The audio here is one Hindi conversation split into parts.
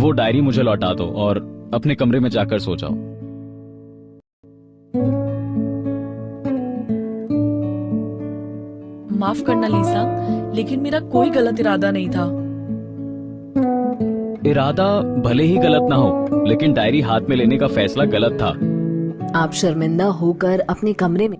वो डायरी मुझे लौटा दो और अपने कमरे में जाकर सो जाओ। माफ करना लीसांग, लेकिन मेरा कोई गलत इरादा नहीं था। इरादा भले ही गलत ना हो, लेकिन डायरी हाथ में लेने का फैसला गलत था। आप शर्मिंदा होकर अपने कमरे में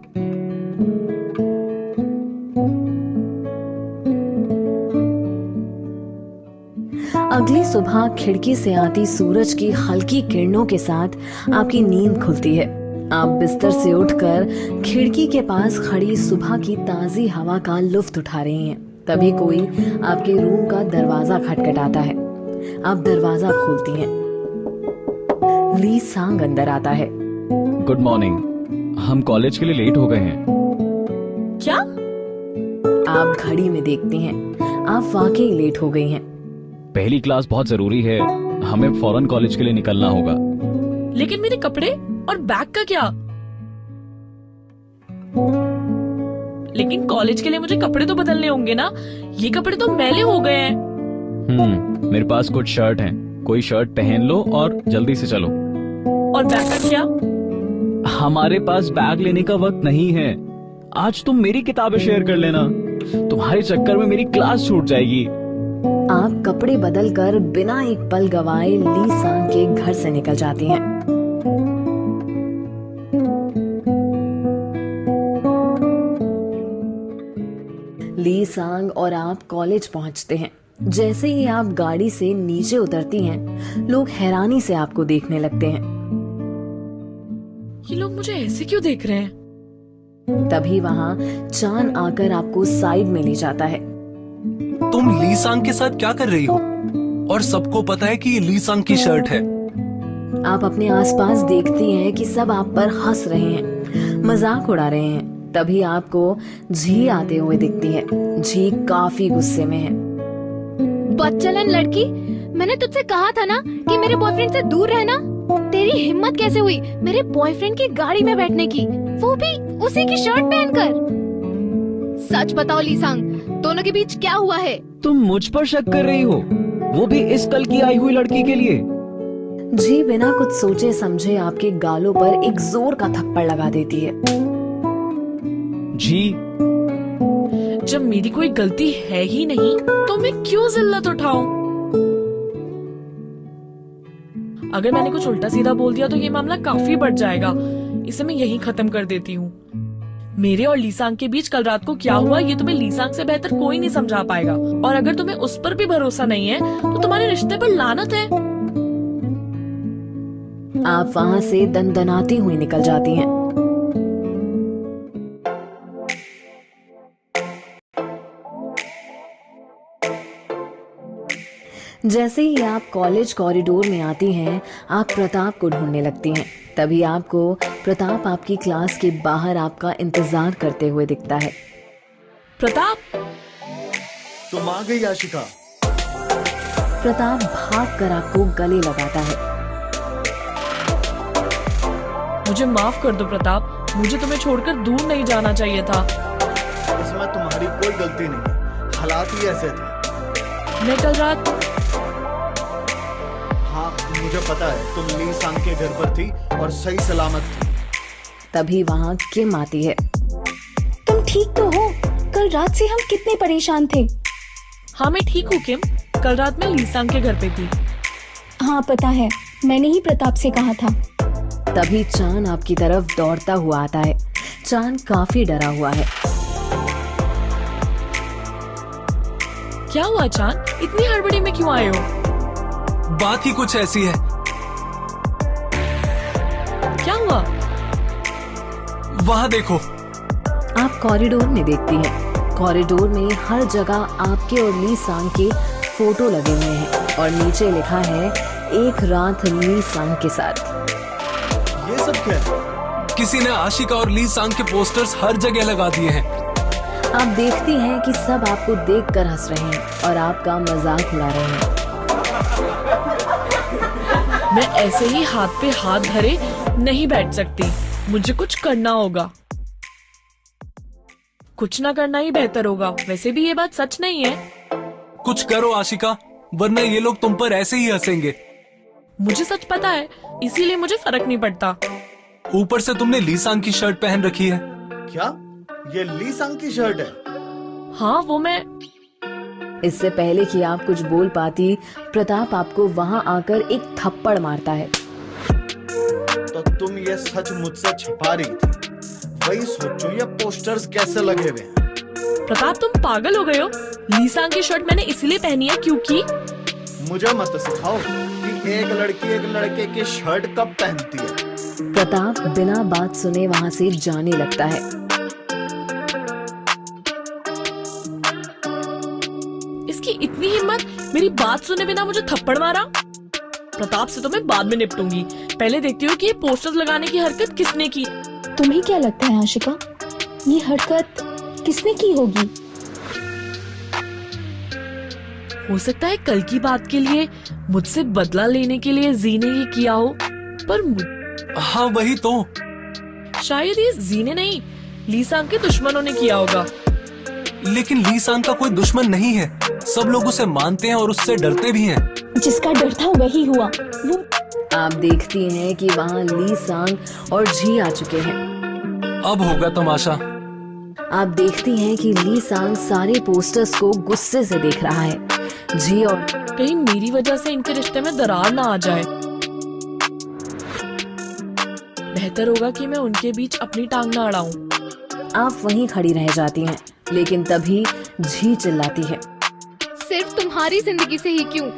अगली सुबह खिड़की से आती सूरज की हल्की किरणों के साथ आपकी नींद खुलती है। आप बिस्तर से उठकर खिड़की के पास खड़ी सुबह की ताजी हवा का लुत्फ उठा रहे हैं। तभी कोई आपके रूम का दरवाजा खटखटाता है। आप दरवाजा खोलती हैं। ली सांग अंदर आता है। गुड मॉर्निंग, हम कॉलेज के लिए लेट हो गए हैं। क्या? आप घड़ी में देखती हैं, आप वाकई लेट हो गई हैं। पहली क्लास बहुत जरूरी है, हमें फौरन कॉलेज के लिए निकलना होगा। लेकिन मेरे कपड़े और बैग का क्या? लेकिन कॉलेज के लिए मुझे कपड़े तो बदलने होंगे ना, ये कपड़े तो मैले हो गए हैं। मेरे पास कुछ शर्ट हैं, कोई शर्ट पहन लो और जल्दी से चलो। और बैग का क्या? हमारे पास बैग लेने का वक्त नहीं है। आज तुम मेरी किताबें शेयर कर लेना, तुम्हारे चक्कर में मेरी क्लास छूट जाएगी। आप कपड़े बदलकर बिना एक पल गवाए ली सांग के घर से निकल जाती हैं। ली सांग और आप कॉलेज पहुंचते हैं। जैसे ही आप गाड़ी से नीचे उतरती हैं, लोग हैरानी से आपको देखने लगते हैं। ये लोग मुझे ऐसे क्यों देख रहे हैं? तभी वहां चान आकर आपको साइड में ले जाता है। तुम ली सांग के साथ क्या कर रही हो? और सबको पता है कि ये ली सांग की शर्ट है। आप अपने आसपास देखती हैं कि सब आप पर हंस रहे हैं, मजाक उड़ा रहे हैं। तभी आपको झी आते हुए दिखती है। झी काफी गुस्से में है। बदचलन लड़की, मैंने तुझसे कहा था ना कि मेरे बॉयफ्रेंड से दूर रहना। तेरी हिम्मत कैसे हुई मेरे बॉयफ्रेंड की गाड़ी में बैठने की, वो भी उसी की शर्ट पहनकर? सच बताओ लीसांग, दोनों के बीच क्या हुआ है? तुम मुझ पर शक कर रही हो, वो भी इस कल की आई हुई लड़की के लिए? जी बिना कुछ सोचे समझे आपके गालों पर एक जोर का थप्पड़ लगा देती है। जी, जब मेरी कोई गलती है ही नहीं तो मैं क्यों जिल्लत उठाऊं? अगर मैंने कुछ उल्टा सीधा बोल दिया तो ये मामला काफी बढ़ जाएगा। इसे मैं यहीं खत्म कर देती हूँ। मेरे और लीसांग के बीच कल रात को क्या हुआ ये तुम्हें लीसांग से बेहतर कोई नहीं समझा पाएगा। और अगर तुम्हें उस पर भी भरोसा नहीं है तो तुम्हारे रिश्ते पर लानत है। आप वहाँ से दनदनाती हुई निकल जाती हैं। जैसे ही आप कॉलेज कॉरिडोर में आती हैं, आप प्रताप को ढूंढने लगती हैं। तभी आपको प्रताप आपकी क्लास के बाहर आपका इंतजार करते हुए दिखता है। प्रताप, तुम आ गई आशिका। प्रताप भागकर आपको गले लगाता है। मुझे माफ कर दो प्रताप, मुझे तुम्हें छोड़कर दूर नहीं जाना चाहिए था। इसमें तुम्हारी कोई गलती नहीं है, हालात ही ऐसे थे। मैं कल रात हाँ मुझे पता है, तुम ली सांग के घर पर थी और सही सलामत थी। तभी वहाँ किम आती है। तुम ठीक तो हो? कल रात से हम कितने परेशान थे। हाँ मैं ठीक हूँ किम, कल रात मैं लीसांग के घर पे थी। हाँ पता है, मैंने ही प्रताप से कहा था। तभी चांद आपकी तरफ दौड़ता हुआ आता है। चांद काफी डरा हुआ है। क्या हुआ चांद, इतनी हड़बड़ी में क्यों आए हो? बात ही कुछ ऐसी है। क्या हुआ? वहाँ देखो। आप कॉरिडोर में देखती हैं। कॉरिडोर में हर जगह आपके और ली सांग के फोटो लगे हुए हैं और नीचे लिखा है एक रात ली सांग के साथ। ये सब क्या है? किसी ने आशिका और ली सांग के पोस्टर्स हर जगह लगा दिए हैं। आप देखती हैं कि सब आपको देखकर हंस रहे हैं और आपका मजाक उड़ा रहे हैं। मैं ऐसे ही हाथ पे हाथ धरे नहीं बैठ सकती, मुझे कुछ करना होगा। कुछ ना करना ही बेहतर होगा। वैसे भी ये बात सच नहीं है। कुछ करो आशिका, वरना ये लोग तुम पर ऐसे ही हंसेंगे। मुझे सच पता है, इसीलिए मुझे फर्क नहीं पड़ता। ऊपर से तुमने लीसांग की शर्ट पहन रखी है। क्या ये ली सांग की शर्ट है? हाँ, वो मैं इससे पहले कि आप कुछ बोल पाती, प्रताप आपको वहां आकर एक थप्पड़ मारता है। तो तुम ये सच मुझसे छिपा रही थी। वही सोचो ये पोस्टर्स कैसे लगे हुए हैं। प्रताप, तुम पागल हो गए हो? लीसांग की शर्ट मैंने इसलिए पहनी है क्योंकि मुझे मत सिखाओ कि एक लड़की एक लड़के की शर्ट कब पहनती है। प्रताप बिना बात सुने वहां से जाने लगता है। इसकी इतनी हिम्मत, मेरी बात सुने बिना मुझे थप्पड़ मारा। प्रताप से तो मैं बाद में निपटूंगी, पहले देखती हूँ कि ये पोस्टर्स लगाने की हरकत किसने की। तुम्हें क्या लगता है आशिका, ये हरकत किसने की होगी? हो सकता है कल की बात के लिए, मुझसे बदला लेने के लिए जी ने ये किया हो, पर हाँ वही तो। शायद ये जी ने नहीं, लीसांग के दुश्मनों ने किया होगा। लेकिन लीसांग का कोई दुश्मन नहीं है, सब लोग उसे मानते हैं और उससे डरते भी हैं। जिसका डर था वही हुआ। वो आप देखती हैं कि वहां ली सांग और झी आ चुके हैं। अब होगा तमाशा। आप देखती हैं कि ली सांग सारे पोस्टर्स को गुस्से से देख रहा है। झी और कहीं मेरी वजह से इनके रिश्ते में दरार ना आ जाए। बेहतर होगा कि मैं उनके बीच अपनी टांग ना अड़ाऊं। आप वहीं खड़ी रह जाती हैं, लेकिन तभी झी चिल्लाती है। सिर्फ तुम्हारी जिंदगी से ही क्यों,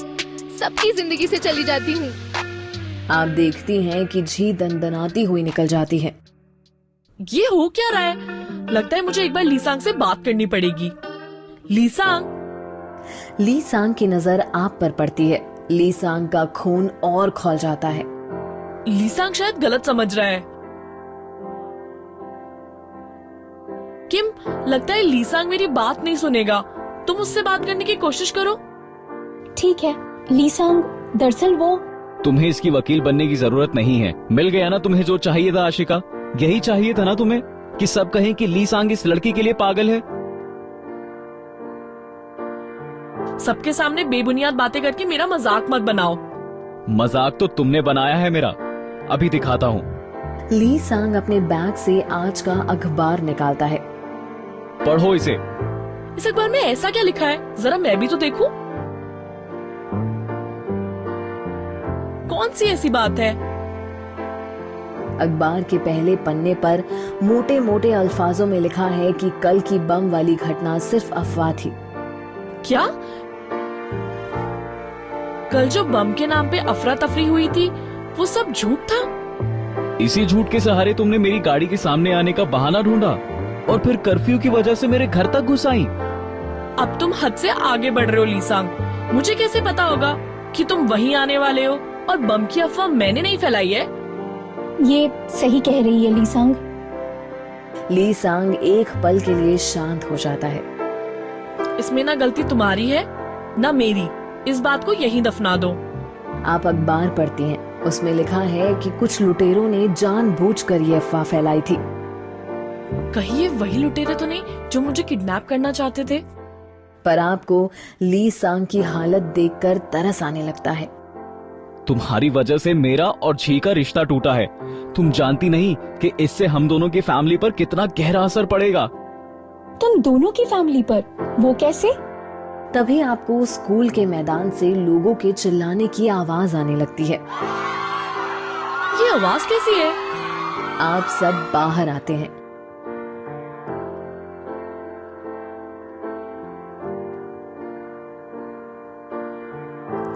सबकी जिंदगी से चली जाती हूँ। आप देखती हैं कि झी दंदनाती हुई निकल जाती है। ये हो क्या रहा है? लगता है मुझे एक बार लीसांग से बात करनी पड़ेगी। लीसांग, ली सांग की नजर आप पर पड़ती है। ली सांग का खून और खौल जाता है। लीसांग शायद गलत समझ रहा है। किम, लगता है लीसांग मेरी बात नहीं सुनेगा। तुम उससे बात करने की कोशिश करो। ठीक है लीसांग, दरअसल वो तुम्हें इसकी वकील बनने की जरूरत नहीं है। मिल गया ना तुम्हें जो चाहिए था आशिका। यही चाहिए था ना तुम्हें कि सब कहें कि ली सांग इस लड़की के लिए पागल है। सबके सामने बेबुनियाद बातें करके मेरा मजाक मत बनाओ। मजाक तो तुमने बनाया है मेरा, अभी दिखाता हूँ। ली सांग अपने बैग से आज का अखबार निकालता है। पढ़ो इसे। इस अखबार में ऐसा क्या लिखा है, जरा मैं भी तो देखूं। कौन सी ऐसी बात है? अखबार के पहले पन्ने पर मोटे मोटे अल्फाजों में लिखा है कि कल की बम वाली घटना सिर्फ अफवाह थी। क्या? कल जो बम के नाम पे अफरा तफरी हुई थी, वो सब झूठ था? इसी झूठ के सहारे तुमने मेरी गाड़ी के सामने आने का बहाना ढूंढा और फिर कर्फ्यू की वजह से मेरे घर तक घुस आई। अब तुम हद से आगे बढ़ रहे हो लीसांग। मुझे कैसे पता होगा कि तुम वहीं आने वाले हो और बम की अफवाह मैंने नहीं फैलाई है। ये सही कह रही है लीसांग। ली सांग एक पल के लिए शांत हो जाता है। इसमें ना गलती तुम्हारी है ना मेरी। इस बात को यहीं दफना दो। आप अखबार पढ़ती हैं। उसमें लिखा है कि कुछ लुटेरों ने जानबूझकर ये अफवाह फैलाई थी। कहीं ये वही लुटेरे तो नहीं जो मुझे किडनैप करना चाहते थे? पर आपको ली सांग की हालत देखकर तरस आने लगता है। तुम्हारी वजह से मेरा और झी का रिश्ता टूटा है। तुम जानती नहीं कि इससे हम दोनों की फैमिली पर कितना गहरा असर पड़ेगा। तुम दोनों की फैमिली पर? वो कैसे? तभी आपको स्कूल के मैदान से लोगों के चिल्लाने की आवाज आने लगती है। ये आवाज कैसी है? आप सब बाहर आते हैं।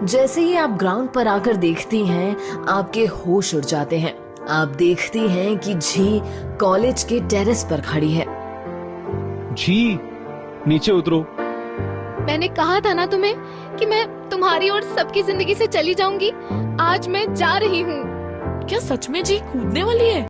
जैसे ही आप ग्राउंड पर आकर देखती हैं, आपके होश उड़ जाते हैं। आप देखती हैं कि झी कॉलेज के टेरेस पर खड़ी है। झी, नीचे उतरो। मैंने कहा था ना तुम्हें कि मैं तुम्हारी और सबकी जिंदगी से चली जाऊंगी। आज मैं जा रही हूँ। क्या सच में जी कूदने वाली है?